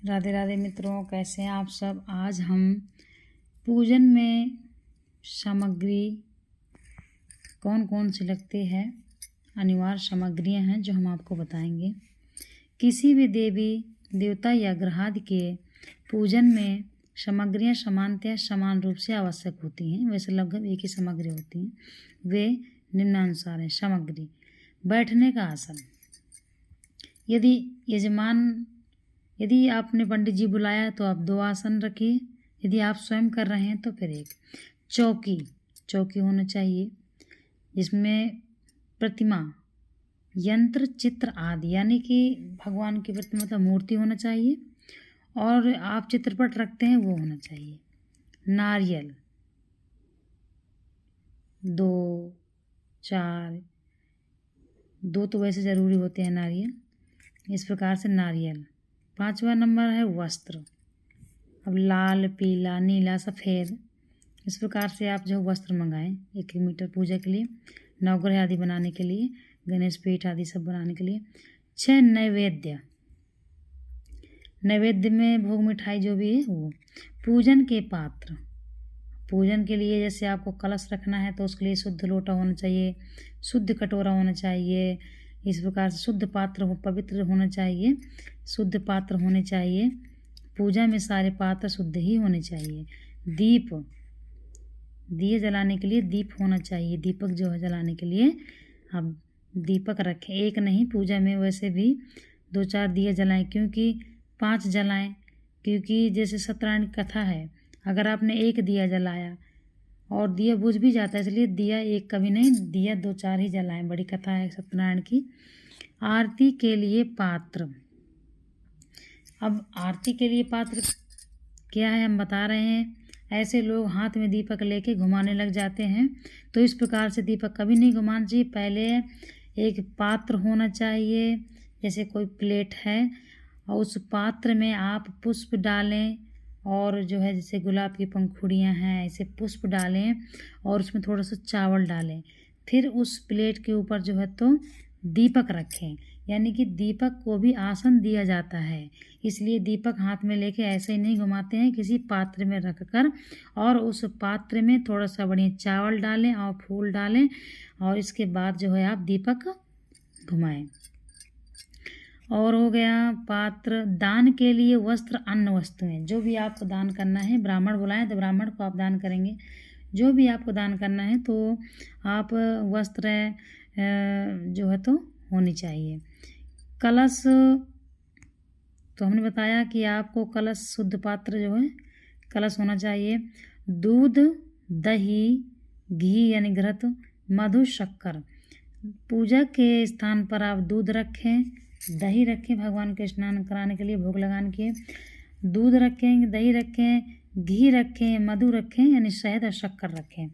राधे राधे मित्रों, कैसे हैं आप सब। आज हम पूजन में सामग्री कौन कौन सी लगती है, अनिवार्य सामग्रियां हैं जो हम आपको बताएंगे। किसी भी देवी देवता या ग्रहादि के पूजन में सामग्रियां सामान्यतः समान रूप से आवश्यक होती हैं। वैसे लगभग एक ही सामग्री होती हैं। वे निम्नानुसार हैं। सामग्री: बैठने का आसन। यदि आपने पंडित जी बुलाया तो आप 2 आसन रखिए। यदि आप स्वयं कर रहे हैं तो फिर 1। चौकी होना चाहिए जिसमें प्रतिमा, यंत्र, चित्र आदि, यानी कि भगवान की प्रतिमा मतलब मूर्ति होना चाहिए और आप चित्रपट रखते हैं वो होना चाहिए। नारियल 2, 4, 2 तो वैसे ज़रूरी होते हैं नारियल। इस प्रकार से नारियल। 5वां नंबर है वस्त्र। अब लाल, पीला, नीला, सफ़ेद, इस प्रकार से आप जो वस्त्र मंगाएं 1 मीटर पूजा के लिए, नवग्रह आदि बनाने के लिए, गणेश पीठ आदि सब बनाने के लिए। 6 नैवेद्य में भोग मिठाई जो भी है वो। पूजन के पात्र। पूजन के लिए जैसे आपको कलश रखना है तो उसके लिए शुद्ध लोटा होना चाहिए, शुद्ध कटोरा होना चाहिए। इस प्रकार से शुद्ध पात्र पवित्र होना चाहिए, शुद्ध पात्र होने चाहिए। पूजा में सारे पात्र शुद्ध ही होने चाहिए। दिए जलाने के लिए दीप होना चाहिए। दीपक जो है जलाने के लिए आप दीपक रखें, 1 नहीं। पूजा में वैसे भी 2-4 दिए जलाएं, क्योंकि 5 जलाएं, क्योंकि जैसे सत्यनारायण की कथा है, अगर आपने 1 दिया जलाया और दिया बुझ भी जाता है, इसलिए दिया 1 कभी नहीं, दिया 2-4 ही जलाएं। बड़ी कथा है सत्यनारायण की। आरती के लिए पात्र। अब आरती के लिए पात्र क्या है हम बता रहे हैं। ऐसे लोग हाथ में दीपक लेके घुमाने लग जाते हैं, तो इस प्रकार से दीपक कभी नहीं घुमाना चाहिए। पहले एक पात्र होना चाहिए, जैसे कोई प्लेट है और उस पात्र में आप पुष्प डालें, और जो है जैसे गुलाब की पंखुड़ियाँ हैं ऐसे पुष्प डालें और उसमें थोड़ा सा चावल डालें। फिर उस प्लेट के ऊपर जो है तो दीपक रखें, यानी कि दीपक को भी आसन दिया जाता है। इसलिए दीपक हाथ में लेके ऐसे ही नहीं घुमाते हैं, किसी पात्र में रखकर, और उस पात्र में थोड़ा सा बढ़िया चावल डालें और फूल डालें, और इसके बाद जो है आप दीपक घुमाएं। और हो गया पात्र। दान के लिए वस्त्र, अन्न, वस्तुएं। जो भी आपको दान करना है, ब्राह्मण बुलाएं तो ब्राह्मण को आप दान करेंगे। जो भी आपको दान करना है तो आप वस्त्र जो है तो होनी चाहिए। कलश तो हमने बताया कि आपको कलश, शुद्ध पात्र जो है कलश होना चाहिए। दूध, दही, घी यानी घृत, मधु, शक्कर। पूजा के स्थान पर आप दूध रखें, दही रखें भगवान के स्नान कराने के लिए, भोग लगाने के। दूध रखें, दही रखें, घी रखें, मधु रखें यानी शहद और शक्कर रखें।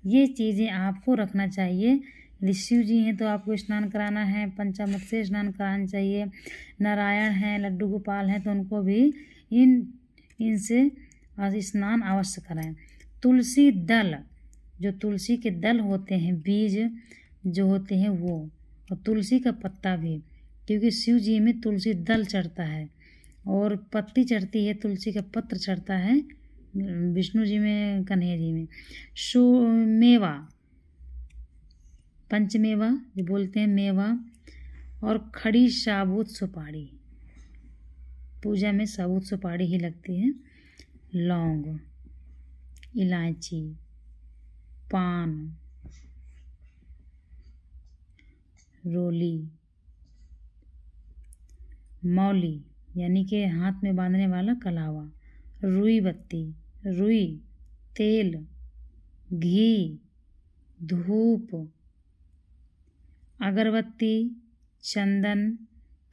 ये चीज़ें आपको रखना चाहिए। यदि शिव जी हैं तो आपको स्नान कराना है, पंचामृत से स्नान कराना चाहिए। नारायण हैं, लड्डू गोपाल हैं तो उनको भी इनसे स्नान अवश्य कराएं। तुलसी दल, जो तुलसी के दल होते हैं, बीज जो होते हैं वो, और तुलसी का पत्ता भी, क्योंकि शिव जी में तुलसी दल चढ़ता है और पत्ती चढ़ती है, तुलसी का पत्र चढ़ता है विष्णु जी में, कन्हैया जी में। मेवा, पंचमेवा जो बोलते हैं, मेवा और खड़ी साबुत सुपारी। पूजा में साबुत सुपारी ही लगती है। लौंग, इलायची, पान, रोली, मौली यानी कि हाथ में बांधने वाला कलावा, रुई बत्ती, रुई, तेल, घी, धूप, अगरबत्ती, चंदन,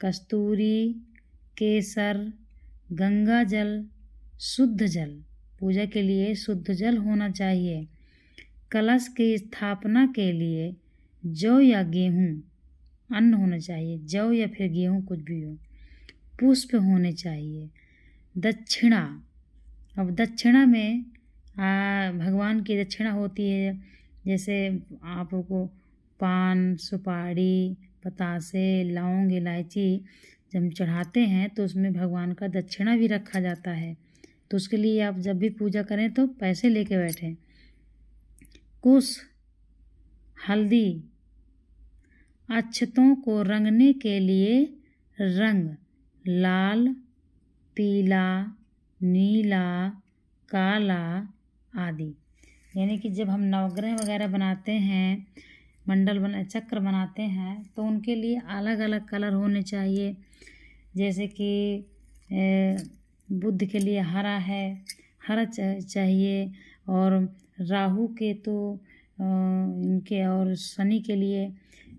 कस्तूरी, केसर, गंगा जल, शुद्ध जल। पूजा के लिए शुद्ध जल होना चाहिए। कलश की स्थापना के लिए जौ या गेहूँ अन्न होना चाहिए, जौ या फिर गेहूँ कुछ भी हो। पुष्प होने चाहिए। दक्षिणा, अब दक्षिणा में भगवान की दक्षिणा होती है, जैसे आपको पान, सुपारी, पतासे, लौंग, इलायची, जब चढ़ाते हैं तो उसमें भगवान का दक्षिणा भी रखा जाता है। तो उसके लिए आप जब भी पूजा करें तो पैसे लेके बैठें। कुश, हल्दी, अक्षतों को रंगने के लिए रंग लाल, पीला, नीला, काला आदि। यानी कि जब हम नवग्रह वगैरह बनाते हैं, मंडल चक्र बनाते हैं, तो उनके लिए अलग अलग कलर होने चाहिए। जैसे कि बुध के लिए हरा है, हरा चाहिए, और राहु के तो इनके और शनि के लिए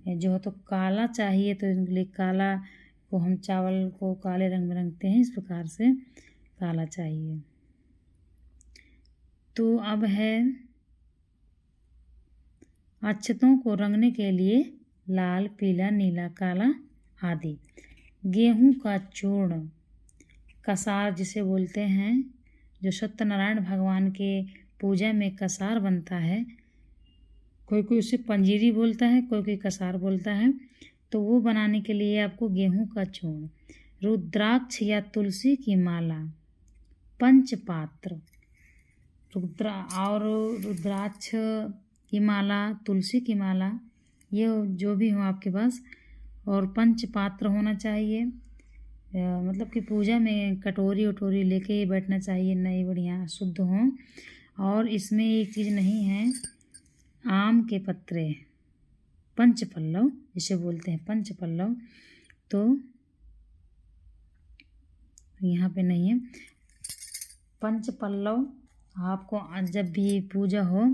जो है तो काला चाहिए। तो इनके लिए काला को हम चावल को काले रंग में रंगते हैं, इस प्रकार से काला चाहिए। तो अब है अक्षतों को रंगने के लिए लाल, पीला, नीला, काला आदि। गेहूं का चूर्ण, कसार जिसे बोलते हैं, जो सत्यनारायण भगवान के पूजा में कसार बनता है, कोई कोई उसे पंजीरी बोलता है, कोई कोई कसार बोलता है। तो वो बनाने के लिए आपको गेहूं का चूर्ण, रुद्राक्ष या तुलसी की माला, पंचपात्र, रुद्राक्ष की माला, तुलसी की माला, ये जो भी हो आपके पास, और पंचपात्र होना चाहिए। मतलब कि पूजा में कटोरी वटोरी लेके ही बैठना चाहिए, नई बढ़िया शुद्ध हों। और इसमें एक चीज़ नहीं है, आम के पत्ते, पंचपल्लव जिसे बोलते हैं, पंचपल्लव, तो यहाँ पे नहीं है। पंचपल्लव आपको जब भी पूजा हो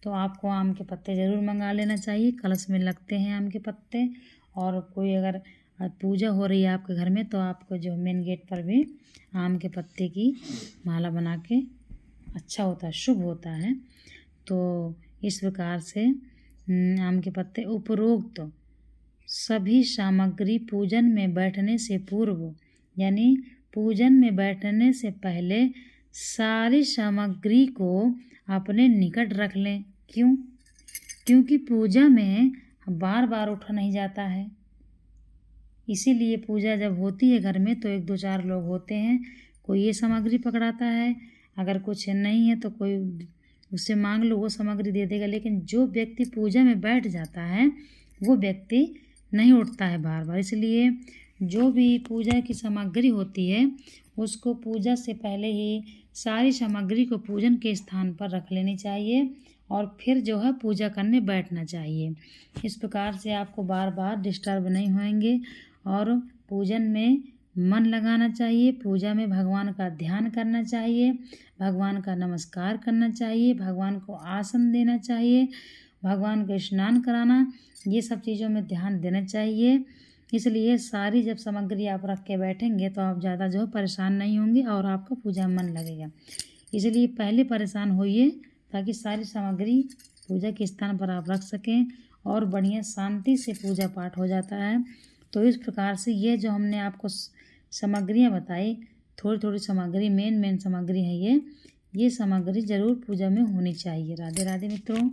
तो आपको आम के पत्ते ज़रूर मंगा लेना चाहिए। कलश में लगते हैं आम के पत्ते। और कोई अगर पूजा हो रही है आपके घर में तो आपको जो मेन गेट पर भी आम के पत्ते की माला बना के, अच्छा होता है, शुभ होता है। तो इस प्रकार से आम के पत्ते। उपरोक्त सभी सामग्री पूजन में बैठने से पूर्व, यानी पूजन में बैठने से पहले सारी सामग्री को अपने निकट रख लें। क्यों? क्योंकि पूजा में बार बार उठा नहीं जाता है। इसीलिए पूजा जब होती है घर में तो 1-2-4 लोग होते हैं, कोई ये सामग्री पकड़ाता है, अगर कुछ नहीं है तो कोई उससे मांग लो, वो सामग्री दे देगा। लेकिन जो व्यक्ति पूजा में बैठ जाता है वो व्यक्ति नहीं उठता है बार बार। इसलिए जो भी पूजा की सामग्री होती है उसको पूजा से पहले ही सारी सामग्री को पूजन के स्थान पर रख लेनी चाहिए और फिर जो है पूजा करने बैठना चाहिए। इस प्रकार से आपको बार बार डिस्टर्ब नहीं होएंगे और पूजन में मन लगाना चाहिए। पूजा में भगवान का ध्यान करना चाहिए, भगवान का नमस्कार करना चाहिए, भगवान को आसन देना चाहिए, भगवान को स्नान कराना, ये सब चीज़ों में ध्यान देना चाहिए। इसलिए सारी जब सामग्री आप रख के बैठेंगे तो आप ज़्यादा जो परेशान नहीं होंगे और आपका पूजा में मन लगेगा। इसलिए पहले परेशान होइए ताकि सारी सामग्री पूजा के स्थान पर आप रख सकें और बढ़िया शांति से पूजा पाठ हो जाता है। तो इस प्रकार से ये जो हमने आपको सामग्रियाँ बताई, थोड़ी थोड़ी सामग्री, मेन सामग्री है ये सामग्री ज़रूर पूजा में होनी चाहिए। राधे राधे मित्रों।